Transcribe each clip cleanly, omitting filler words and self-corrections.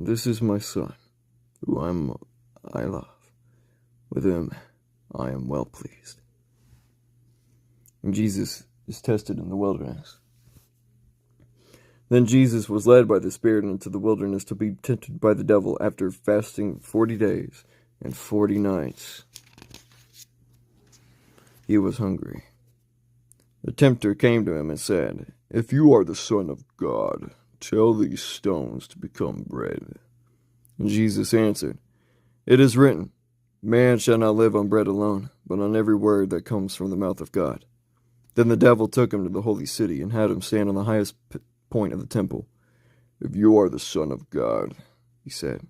"This is my son, who I love. With him I am well pleased." And Jesus is tested in the wilderness. Then Jesus was led by the Spirit into the wilderness to be tempted by the devil after fasting 40 days and 40 nights. He was hungry. The tempter came to him and said, "If you are the Son of God, tell these stones to become bread." And Jesus answered, "It is written, man shall not live on bread alone, but on every word that comes from the mouth of God." Then the devil took him to the holy city and had him stand on the highest point of the temple. "If you are the Son of God," he said,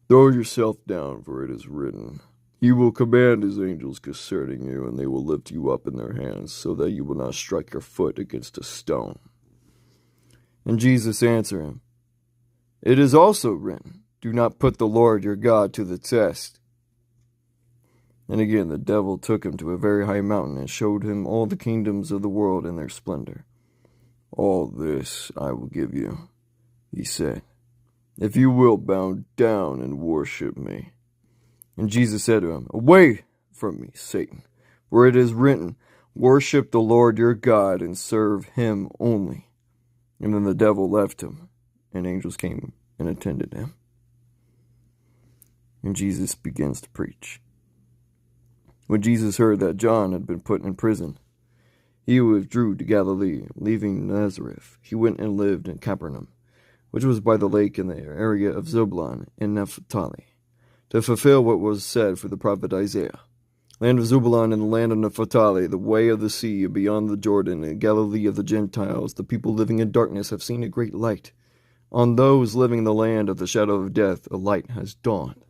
"throw yourself down, for it is written, he will command his angels concerning you, and they will lift you up in their hands, so that you will not strike your foot against a stone." And Jesus answered him, "It is also written, do not put the Lord your God to the test." And again the devil took him to a very high mountain and showed him all the kingdoms of the world in their splendor. "All this I will give you," he said, "if you will bow down and worship me." And Jesus said to him, "Away from me, Satan, for it is written, worship the Lord your God and serve him only." And then the devil left him, and angels came and attended him. And Jesus begins to preach. When Jesus heard that John had been put in prison, he withdrew to Galilee. Leaving Nazareth, he went and lived in Capernaum, which was by the lake in the area of Zebulun and Naphtali, to fulfill what was said for the prophet Isaiah. Land of Zebulun and the land of Naphtali, the way of the sea beyond the Jordan, and Galilee of the Gentiles, the people living in darkness have seen a great light. On those living in the land of the shadow of death, a light has dawned.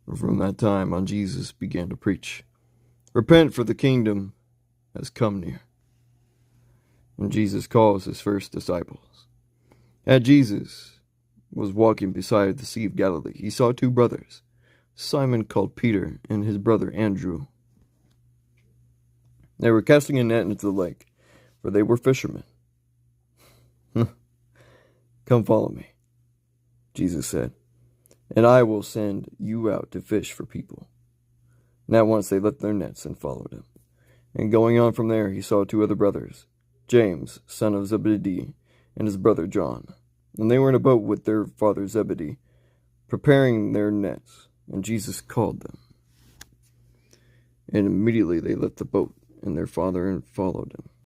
And from that time on, Jesus began to preach, "Repent, for the kingdom has come near." And Jesus calls his first disciples. As Jesus was walking beside the Sea of Galilee, he saw two brothers, Simon called Peter and his brother Andrew. They were casting a net into the lake, for they were fishermen. "Come follow me," Jesus said, "and I will send you out to fish for people." And at once they left their nets and followed him. And going on from there, he saw two other brothers, James, son of Zebedee, and his brother John. And they were in a boat with their father Zebedee, preparing their nets. And Jesus called them. And immediately they left the boat and their father and followed him.